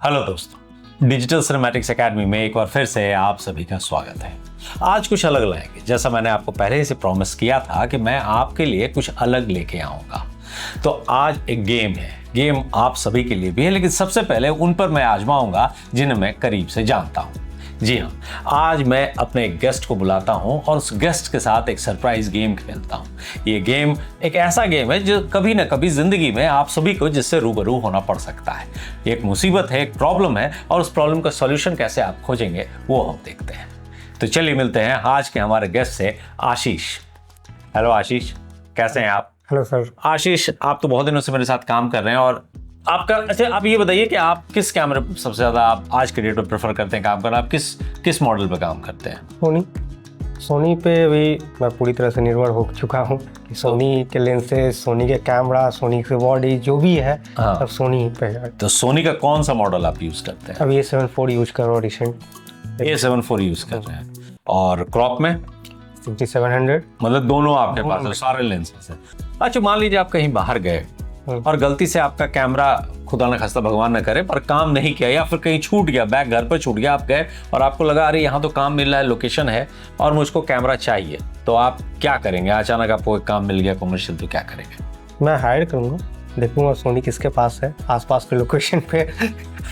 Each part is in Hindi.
हेलो दोस्तों, डिजिटल सिनेमैटिक्स एकेडमी में एक बार फिर से आप सभी का स्वागत है। आज कुछ अलग लाएंगे। जैसा मैंने आपको पहले से प्रॉमिस किया था कि मैं आपके लिए कुछ अलग लेके आऊँगा, तो आज एक गेम है। गेम आप सभी के लिए भी है, लेकिन सबसे पहले उन पर मैं आजमाऊंगा जिन्हें मैं करीब से जानता हूँ। जी हाँ, आज मैं अपने गेस्ट को बुलाता हूँ और उस गेस्ट के साथ एक सरप्राइज गेम खेलता हूँ। ये गेम एक ऐसा गेम है जो कभी ना कभी जिंदगी में आप सभी को जिससे रूबरू होना पड़ सकता है। एक मुसीबत है, एक प्रॉब्लम है, और उस प्रॉब्लम का सॉल्यूशन कैसे आप खोजेंगे वो हम देखते हैं। तो चलिए मिलते हैं आज के हमारे गेस्ट से, आशीष। हेलो आशीष, कैसे हैं आप? Hello sir. आशीष, आप तो बहुत दिनों से मेरे साथ काम कर रहे हैं और आपका अच्छा, आप ये बताइए कि आप किस कैमरे पर सबसे ज़्यादा आप आज के डेट में प्रेफर करते हैं काम करना? आप किस मॉडल पे काम करते हैं? सोनी पे अभी मैं पूरी तरह से निर्भर हो चुका हूँ कि सोनी के लेंसेज, सोनी के कैमरा, सोनी के बॉडी जो भी है सब सोनी पे है। तो सोनी का कौन सा मॉडल आप यूज़ करते हैं? अभी A7 IV यूज कर रहा हूँ रिसेंट। A7 IV यूज़ कर रहे हैं। और क्रॉप में 5700। मतलब दोनों आपके पास है, सारे लेंसेज हैं। अच्छा, मान लीजिए आप कहीं बाहर गए और गलती से आपका कैमरा, खुदा न खास्ता भगवान न करे, पर काम नहीं किया या फिर कहीं छूट गया, बैग घर पर छूट गया, आप गए और आपको लगा अरे यहाँ तो काम मिल रहा है, लोकेशन है और मुझको कैमरा चाहिए, तो आप क्या करेंगे? अचानक आपको एक काम मिल गया कमर्शियल, तो क्या करेंगे? मैं हायर करूँगा, देखूंगा सोनी किसके पास है आसपास के लोकेशन पे।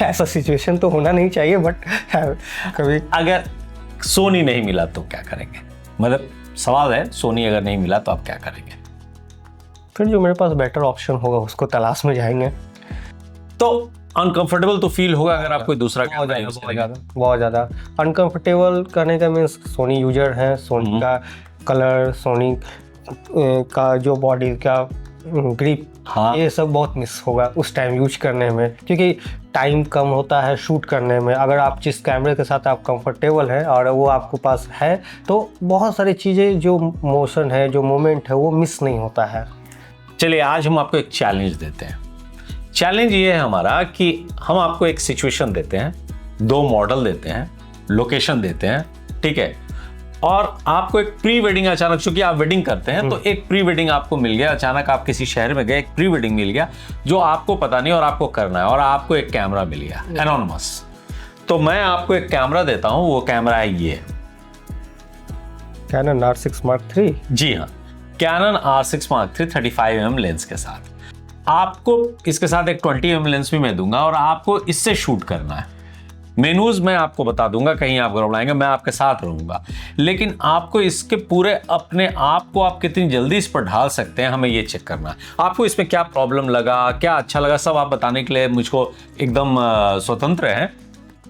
ऐसा सिचुएशन तो होना नहीं चाहिए, बट कभी अगर सोनी नहीं मिला तो क्या करेंगे? मतलब सवाल है, सोनी अगर नहीं मिला तो आप क्या करेंगे? फिर जो मेरे पास बेटर ऑप्शन होगा उसको तलाश में जाएंगे। तो अनकंफर्टेबल तो फील होगा अगर आप कोई दूसरा बहुत ज़्यादा अनकंफर्टेबल करने का मीन्स सोनी यूजर है, सोनी का कलर, सोनी का जो बॉडी का ग्रिप, हाँ, ये सब बहुत मिस होगा उस टाइम यूज करने में, क्योंकि टाइम कम होता है शूट करने में। अगर आप जिस कैमरे के साथ आप कंफर्टेबल है और वो आपके पास है तो बहुत सारी चीज़ें, जो मोशन है, जो मोमेंट है, वो मिस नहीं होता है। चलिए आज हम आपको एक चैलेंज देते हैं। चैलेंज ये है हमारा कि हम आपको एक सिचुएशन देते हैं, दो मॉडल देते हैं, लोकेशन देते हैं, ठीक है, और आपको एक प्री वेडिंग, अचानक चूंकि आप वेडिंग करते हैं तो एक प्री वेडिंग आपको मिल गया, अचानक आप किसी शहर में गए, एक प्री वेडिंग मिल गया जो आपको पता नहीं और आपको करना है, और आपको एक कैमरा मिल गया एनोनिमस। तो मैं आपको एक कैमरा देता हूं, वो कैमरा है ये Canon R6 Mark III। जी हाँ, Canon R6 Mark III 35mm lens के साथ। आपको इसके साथ एक 20mm लेंस भी मैं दूंगा और आपको इससे शूट करना है। मेनूज मैं आपको बता दूंगा, कहीं आप गड़बड़ाएंगे, मैं आपके साथ रहूंगा, लेकिन आपको इसके पूरे अपने आप को आप कितनी जल्दी इस पर ढाल सकते हैं, हमें ये चेक करना है। आपको इसमें क्या प्रॉब्लम लगा, क्या अच्छा लगा, सब आप बताने के लिए मुझको एकदम स्वतंत्र है।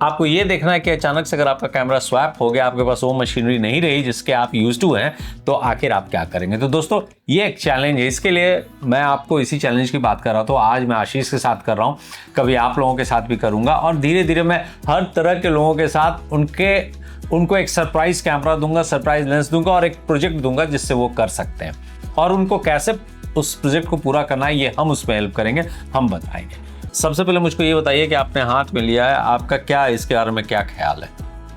आपको ये देखना है कि अचानक से अगर आपका कैमरा स्वैप हो गया, आपके पास वो मशीनरी नहीं रही जिसके आप यूज्ड टू हैं, तो आखिर आप क्या करेंगे? तो दोस्तों, ये एक चैलेंज है। इसके लिए मैं आपको इसी चैलेंज की बात कर रहा था। आज मैं आशीष के साथ कर रहा हूँ, कभी आप लोगों के साथ भी करूँगा, और धीरे धीरे मैं हर तरह के लोगों के साथ उनको एक सरप्राइज कैमरा दूंगा, सरप्राइज लेंस दूंगा और एक प्रोजेक्ट दूंगा जिससे वो कर सकते हैं, और उनको कैसे उस प्रोजेक्ट को पूरा करना है ये हम उसमें हेल्प करेंगे, हम बताएंगे। सबसे पहले मुझको ये बताइए कि आपने हाथ में लिया है, आपका क्या इसके बारे में क्या ख्याल है?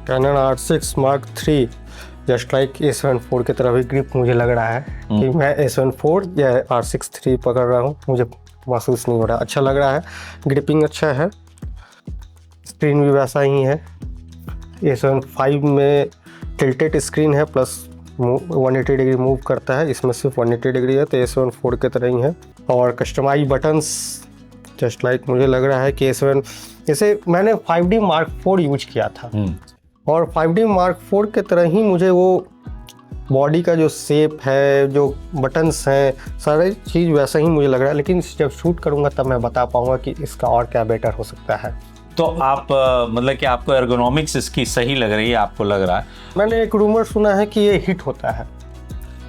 Canon R6 Mark III just like A7 IV की तरह भी ग्रिप मुझे लग रहा है कि मैं A7 IV या R6 III पकड़ रहा हूँ, मुझे महसूस नहीं हो रहा। अच्छा लग रहा है, ग्रिपिंग अच्छा है, स्क्रीन भी वैसा ही है। A7 V में टिल्टेड स्क्रीन है, प्लस 180 डिग्री मूव करता है, इसमें सिर्फ 180 डिग्री है, तो A7 IV की तरह ही है। और कस्टमाइज बटन्स जस्ट लाइक मुझे लग रहा है कि A7, जैसे मैंने 5D Mark IV यूज किया था और 5D Mark IV के तरह ही मुझे वो बॉडी का जो शेप है, जो बटन्स हैं, सारी चीज़ वैसा ही मुझे लग रहा है, लेकिन जब शूट करूँगा तब मैं बता पाऊँगा कि इसका और क्या बेटर हो सकता है। तो आप मतलब कि आपको एर्गोनॉमिक्स इसकी सही लग रही है, आपको लग रहा है? मैंने एक रूमर सुना है कि ये हिट होता है।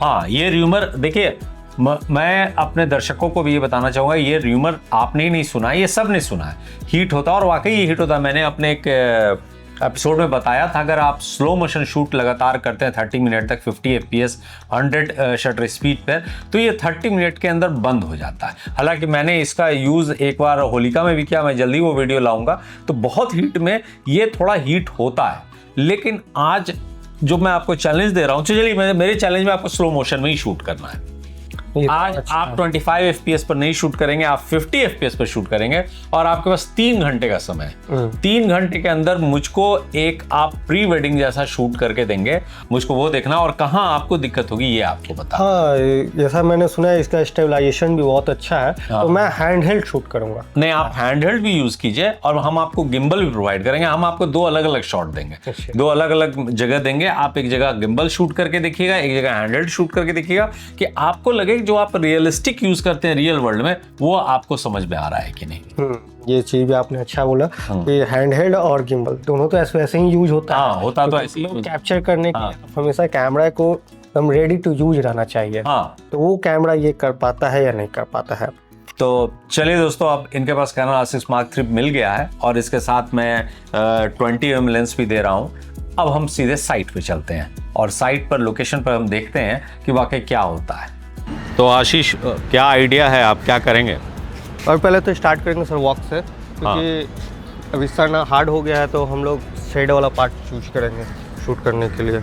हाँ, ये रूमर, देखिए मैं अपने दर्शकों को भी ये बताना चाहूँगा, ये रूमर आपने ही नहीं सुना है, ये सब ने सुना है, हीट होता है, और वाकई ये हिट होता है। मैंने अपने एक एपिसोड में बताया था, अगर आप स्लो मोशन शूट लगातार करते हैं 30 मिनट तक 50 FPS 100 शटर स्पीड पर, तो ये 30 मिनट के अंदर बंद हो जाता है। हालांकि मैंने इसका यूज़ एक बार होलिका में भी किया, मैं जल्दी वो वीडियो लाऊंगा, तो बहुत हीट में ये थोड़ा हीट होता है। लेकिन आज जो मैं आपको चैलेंज दे रहा हूँ, चलिए मेरे चैलेंज में आपको स्लो मोशन में ही शूट करना है। ये आज अच्छा आप 25 FPS पर नहीं शूट करेंगे, आप 50 FPS पर शूट करेंगे और आपके पास 3 घंटे का समय है। 3 घंटे के अंदर मुझको एक आप प्री वेडिंग जैसा शूट करके देंगे, मुझको वो देखना और कहाँ आपको दिक्कत होगी ये आपको बता। हाँ, जैसा मैंने सुना है इसका स्टेबलाइजेशन भी बहुत अच्छा है। तो मैं हैंड हेल्ड शूट करूंगा। नहीं, आप हैंडहेल्ड भी यूज कीजिए और हम आपको गिम्बल भी प्रोवाइड करेंगे। हम आपको 2 अलग अलग शॉट देंगे, 2 अलग अलग जगह देंगे। आप एक जगह गिम्बल शूट करके देखिएगा, एक जगह हैंडहेल्ड शूट करके देखिएगा कि आपको लगे जो आप रियलिस्टिक यूज करते हैं रियल वर्ल्ड में वो आपको समझ में आ रहा है कि नहीं। ये चीज भी आपने अच्छा बोला कि हैंड हेल्ड और गिम्बल दोनों तो ऐसे ही यूज होता है। होता तो ऐसे लोग कैप्चर करने के लिए हमेशा कैमरा को हम रेडी टू यूज रहना चाहिए। तो वो कैमरा ये कर पाता है या नहीं कर पाता है। तो चलिए दोस्तों, अब इनके पास कैनन R6 Mark III मिल गया है और इसके साथ मैं 20mm लेंस भी दे रहा हूँ। अब हम सीधे साइट पे चलते हैं और साइट पर लोकेशन पर हम देखते हैं कि वाकई क्या होता है। तो आशीष, क्या आइडिया है, आप क्या करेंगे? और पहले तो स्टार्ट करेंगे सर वॉक से, क्योंकि अभी सन हार्ड हो गया है तो हम लोग शेड वाला पार्ट चूज करेंगे शूट करने के लिए।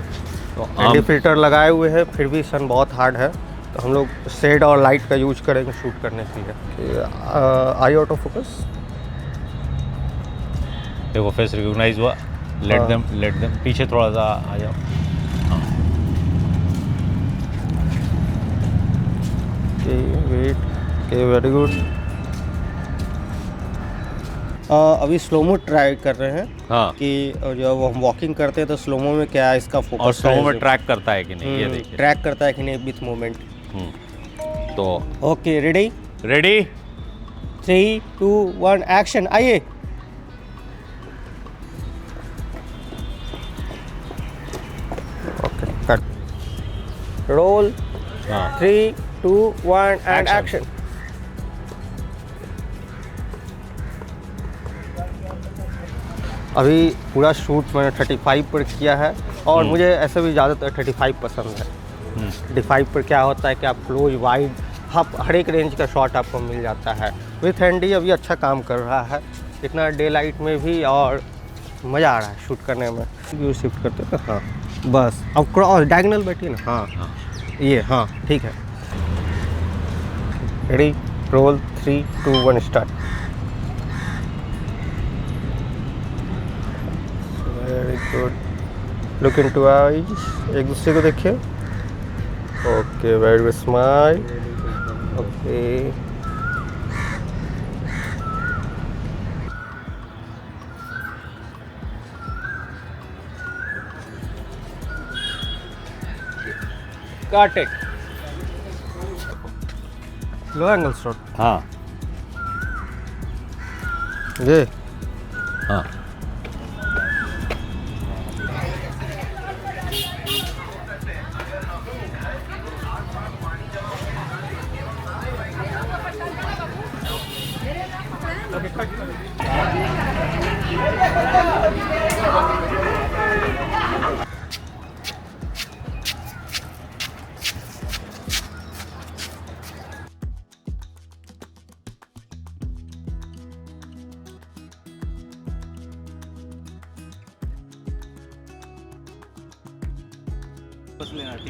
तो एंटी फिल्टर लगाए हुए हैं, फिर भी सन बहुत हार्ड है तो हम लोग शेड और लाइट का यूज करेंगे शूट करने के लिए। आई ऑटो फोकस, देखो फेस रिकॉग्नाइज हुआ। लेट देम पीछे थोड़ा सा आ जाओ। Wait, very good. अभी स्लोमो ट्राई कर रहे हैं कि जब हम वॉकिंग करते हैं तो स्लोमो में क्या इसका फोकस और स्लोमो में ट्रैक करता है कि नहीं, ये देखिए ट्रैक करता है कि नहीं विथ मोमेंट। तो ओके, रेडी 3 2 1 एक्शन। आइए। Okay, cut, roll, 3 2 1 and action. अभी पूरा शूट मैंने 35 पर किया है और मुझे ऐसे भी ज़्यादातर 35 पसंद है। 35 पर क्या होता है कि आप क्लोज वाइड हर एक रेंज का शॉट आपको मिल जाता है। विथ हैंडी अभी अच्छा काम कर रहा है, इतना डे लाइट में भी, और मज़ा आ रहा है शूट करने में। व्यू शिफ्ट करते हैं। हाँ बस, अब क्रॉस डायगोनल बैठिए ना। हाँ ये, हाँ ठीक है। Ready, roll, 3 2 1 start. Very good, look into eyes, एक दूसरे को देखिए। Okay, very good, smile. Okay, cut it, low angle shot. हाँ ये हाँ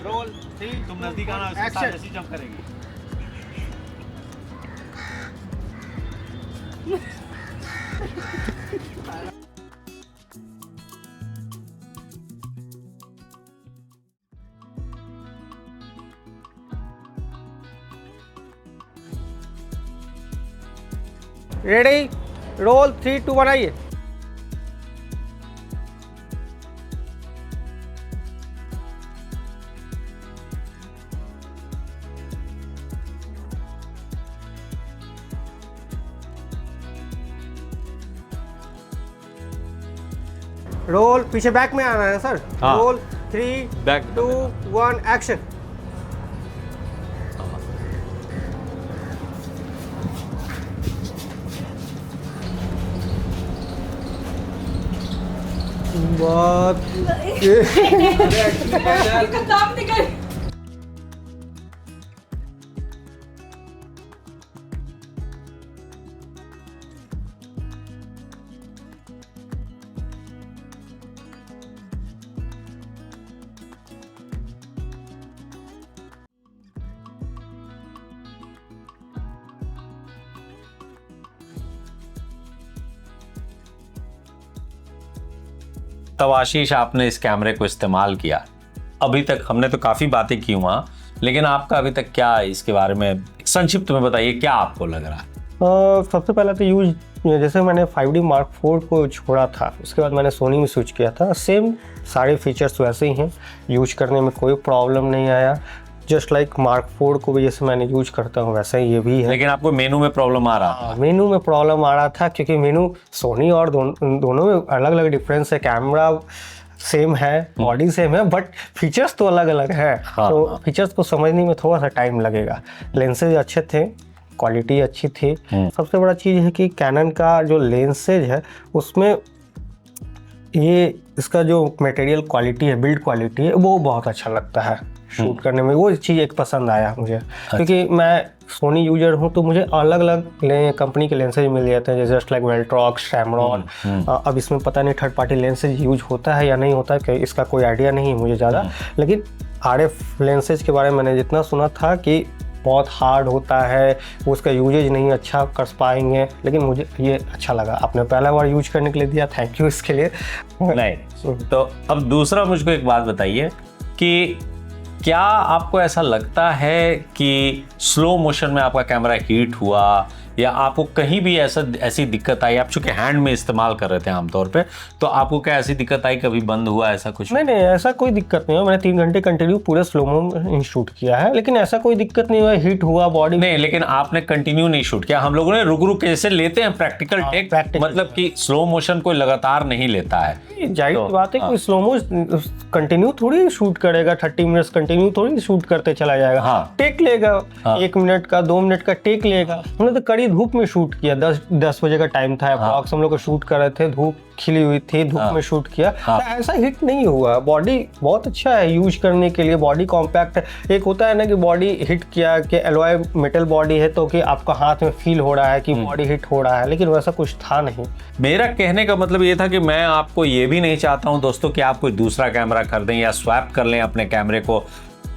रोल, 3 तुम नजदीक आना, एक्शन। ऐसे जंप करेंगे। रेडी, रोल, 3 2 1 आइए। रोल, पीछे बैक में आना है सर। हाँ। Roll, 3 back 2 1 action. बात काम निकल। तब आशीष आपने इस कैमरे को इस्तेमाल किया, अभी तक हमने तो काफ़ी बातें की वहाँ, लेकिन आपका अभी तक क्या इसके बारे में संक्षिप्त में बताइए, क्या आपको लग रहा है? सबसे पहले तो यूज, जैसे मैंने 5D Mark IV को छोड़ा था, उसके बाद मैंने सोनी में स्विच किया था, सेम सारे फीचर्स वैसे ही हैं, यूज करने में कोई प्रॉब्लम नहीं आया। जस्ट लाइक Mark IV को भी जैसे मैंने यूज करता हूँ वैसा ही ये भी है। लेकिन आपको मेनू में प्रॉब्लम आ रहा था? मेनू में प्रॉब्लम आ रहा था क्योंकि मेनू सोनी और दोनों में अलग अलग डिफरेंस है। कैमरा सेम है, बॉडी सेम है, बट फीचर्स तो अलग अलग है। तो फीचर्स को समझने में थोड़ा सा टाइम लगेगा। लेंसेज अच्छे थे, क्वालिटी अच्छी थी। सबसे बड़ा चीज़ है कि कैनन का जो लेंसेज है उसमें ये इसका जो मटेरियल क्वालिटी है, बिल्ड क्वालिटी है, वो बहुत अच्छा लगता है शूट करने में। वो चीज़ एक पसंद आया मुझे, क्योंकि मैं सोनी यूजर हूँ तो मुझे अलग अलग कंपनी के लेंसेज मिल जाते हैं, जस्ट लाइक वेल्ट्रॉक्स, शैमरॉन। अब इसमें पता नहीं थर्ड पार्टी लेंसेज यूज होता है या नहीं होता है, इसका कोई आइडिया नहीं है मुझे ज़्यादा। लेकिन RF लेंसेज के बारे में मैंने जितना सुना था कि बहुत हार्ड होता है, उसका यूजेज नहीं अच्छा कर पाएंगे, लेकिन मुझे ये अच्छा लगा। आपने पहला बार यूज करने के लिए दिया, थैंक यू इसके लिए। नहीं तो अब दूसरा मुझको एक बात बताइए कि क्या आपको ऐसा लगता है कि स्लो मोशन में आपका कैमरा हीट हुआ, या आपको कहीं भी ऐसी दिक्कत आई? आप चूंकि हैंड में इस्तेमाल कर रहे थे आमतौर पे, तो आपको क्या ऐसी दिक्कत आई, कभी बंद हुआ ऐसा कुछ? नहीं, ऐसा कोई दिक्कत नहीं हुआ। मैंने 3 घंटे कंटिन्यू पूरे स्लोमो में शूट किया है, लेकिन ऐसा कोई दिक्कत नहीं हुआ, हीट हुआ बॉडी नहीं। लेकिन आपने कंटिन्यू नहीं शूट किया, हम लोगों ने रुक रुक के जैसे लेते हैं प्रैक्टिकल टेक, मतलब कि स्लो मोशन कोई लगातार नहीं लेता है। जाहिर सी बात है, कोई स्लोमो कंटिन्यू थोड़ी शूट करेगा, 30 मिनट्स कंटिन्यू थोड़ी शूट करते चला जाएगा। टेक लेगा, 1 मिनट का 2 मिनट का टेक लेगा। हमने तो कड़ी धूप में शूट किया, 10 बजे का टाइम था अप्रॉक्स, हम लोग को शूट कर रहे थे, धूप खिली हुई थी, धूप में शूट किया। तो ऐसा हिट नहीं हुआ। बॉडी बहुत अच्छा है यूज करने के लिए, बॉडी कॉम्पैक्ट है। एक होता है ना कि बॉडी हिट किया कि एलॉय मेटल बॉडी है तो कि आपका हाथ में फील हो रहा है कि बॉडी हिट हो रहा है, लेकिन वैसा कुछ था नहीं। मेरा कहने का मतलब ये था कि मैं आपको ये भी नहीं चाहता हूं दोस्तों कि आप कोई दूसरा कैमरा खरीदें या स्वैप कर लें अपने कैमरे को।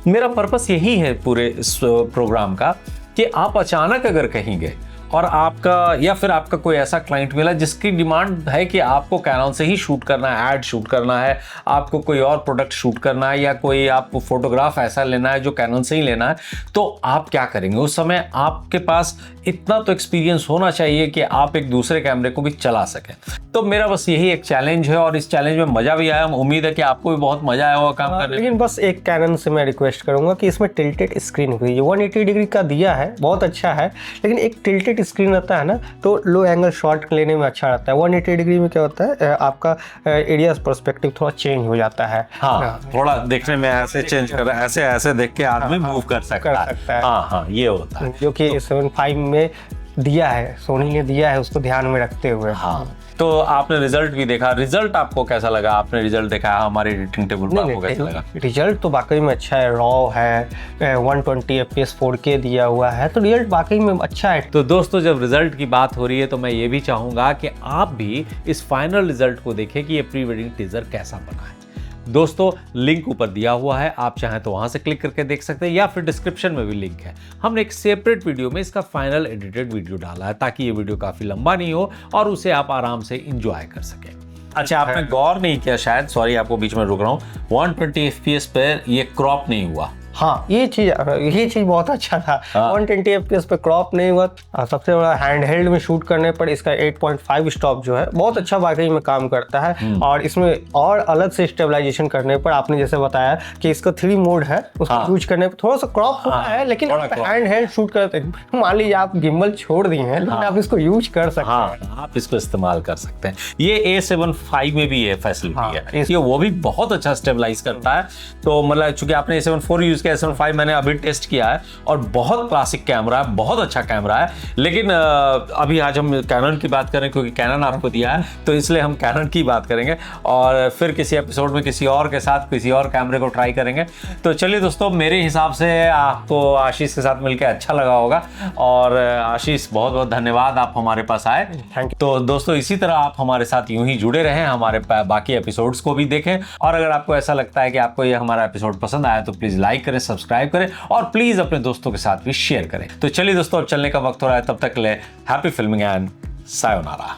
मेरा पर्पस यही है पूरे इस प्रोग्राम का कि आप अचानक अगर कहीं गए और आपका या फिर आपका कोई ऐसा क्लाइंट मिला जिसकी डिमांड है कि आपको कैनन से ही शूट करना है, ऐड शूट करना है, आपको कोई और प्रोडक्ट शूट करना है, या कोई आपको फोटोग्राफ ऐसा लेना है जो कैनन से ही लेना है, तो आप क्या करेंगे उस समय? आपके पास इतना तो एक्सपीरियंस होना चाहिए कि आप एक दूसरे कैमरे को भी चला सकें। तो मेरा बस यही एक चैलेंज है, और इस चैलेंज में मजा भी आया। उम्मीद है कि आपको भी बहुत मजा आया होगा काम करने। लेकिन बस एक कैनन से मैं रिक्वेस्ट करूंगा कि इसमें टिल्टेड स्क्रीन हुई, 180 डिग्री का दिया है, बहुत अच्छा है, लेकिन एक टिल्टेड स्क्रीन रहता है ना, तो लो एंगल शॉट लेने में अच्छा रहता है। 180 डिग्री में क्या होता है, आपका एरिया पर्सपेक्टिव थोड़ा चेंज हो जाता है। हाँ, थोड़ा देखने में ऐसे चेंज कर, ऐसे देख के आदमी मूव कर सकता है। हाँ, ये होता है, जो कि 7.5 में दिया है, सोनी ने दिया है, उसको ध्यान में रखते हुए। हाँ, तो आपने रिजल्ट भी देखा, रिजल्ट आपको कैसा लगा? आपने रिजल्ट देखा है हमारे एडिटिंग टेबल पर, आपको कैसा लगा? रिजल्ट तो वाकई में अच्छा है, रॉ है, 120 FPS 4K दिया हुआ है, तो रिजल्ट वाकई में अच्छा है। तो दोस्तों, जब रिजल्ट की बात हो रही है तो मैं ये भी चाहूंगा कि आप भी इस फाइनल रिजल्ट को देखें कि ये प्री वेडिंग टीजर कैसा बना है। दोस्तों, लिंक ऊपर दिया हुआ है, आप चाहें तो वहां से क्लिक करके देख सकते हैं, या फिर डिस्क्रिप्शन में भी लिंक है। हमने एक सेपरेट वीडियो में इसका फाइनल एडिटेड वीडियो डाला है, ताकि ये वीडियो काफी लंबा नहीं हो और उसे आप आराम से इंजॉय कर सकें। अच्छा, आपने गौर नहीं किया शायद, सॉरी आपको बीच में रुक रहा हूँ, 120 FPS पर ये क्रॉप नहीं हुआ। हाँ, ये चीज़ बहुत अच्छा था। 120 FPS पे क्रॉप नहीं हुआ। सबसे बड़ा हैंड हेल्ड में शूट करने पर इसका 8.5 स्टॉप जो है बहुत अच्छा वाकई में काम करता है। और इसमें और अलग से स्टेबलाइजेशन करने पर, आपने जैसे बताया कि इसका 3 मोड है, उसको यूज करने पर थोड़ा सा क्रॉप होता है, लेकिन हैंड हेल्ड शूट करते हैं, मान लीजिए आप गिम्बल छोड़ दिए हैं, लेकिन आप इसको यूज कर सकते हैं। आप इसको इस्तेमाल कर सकते हैं। ये A7V में भी ये फैसिलिटी है, ये वो भी बहुत अच्छा स्टेबलाइज करता है। तो मतलब चूंकि आपने A7IV यूज किया, A7V मैंने अभी टेस्ट किया है और बहुत क्लासिक कैमरा है, बहुत अच्छा कैमरा है। लेकिन अभी आज हम कैनन की बात करें, क्योंकि कैनन आपको दिया है, तो इसलिए हम कैनन की बात करेंगे, और फिर किसी एपिसोड में किसी और के साथ किसी और कैमरे को ट्राई करेंगे। तो चलिए दोस्तों, मेरे हिसाब से आपको आशीष के साथ मिलकर अच्छा लगा होगा, और आशीष बहुत बहुत धन्यवाद, आप हमारे पास आए। Thank you. तो दोस्तों, इसी तरह आप हमारे साथ यूं ही जुड़े रहें, हमारे बाकी एपिसोड्स को भी देखें, और अगर आपको ऐसा लगता है कि आपको ये हमारा एपिसोड पसंद आया तो प्लीज लाइक करें, सब्सक्राइब करें, और प्लीज अपने दोस्तों के साथ भी शेयर करें। तो चलिए दोस्तों, अब चलने का वक्त हो रहा है, तब तक के लिए हैप्पी फिल्मिंग एंड सायोनारा।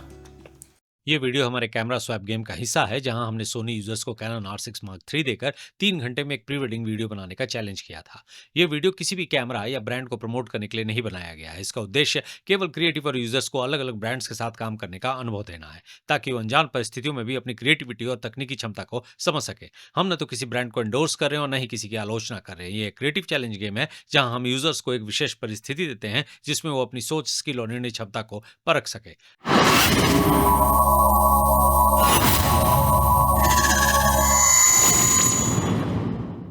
ये वीडियो हमारे कैमरा स्वैप गेम का हिस्सा है, जहां हमने सोनी यूजर्स को कैनन R6 Mark III देकर 3 घंटे में एक प्री वेडिंग वीडियो बनाने का चैलेंज किया था। ये वीडियो किसी भी कैमरा या ब्रांड को प्रमोट करने के लिए नहीं बनाया गया है। इसका उद्देश्य केवल क्रिएटिव और यूजर्स को अलग अलग ब्रांड्स के साथ काम करने का अनुभव देना है, ताकि वो अनजान परिस्थितियों में भी अपनी क्रिएटिविटी और तकनीकी क्षमता को समझ सके। हम न तो किसी ब्रांड को एंडोर्स कर रहे हैं और न ही किसी की आलोचना कर रहे हैं। ये क्रिएटिव चैलेंज गेम है, जहां हम यूजर्स को एक विशेष परिस्थिति देते हैं जिसमें वो अपनी सोच, स्किल और निर्णय क्षमता को परख सके।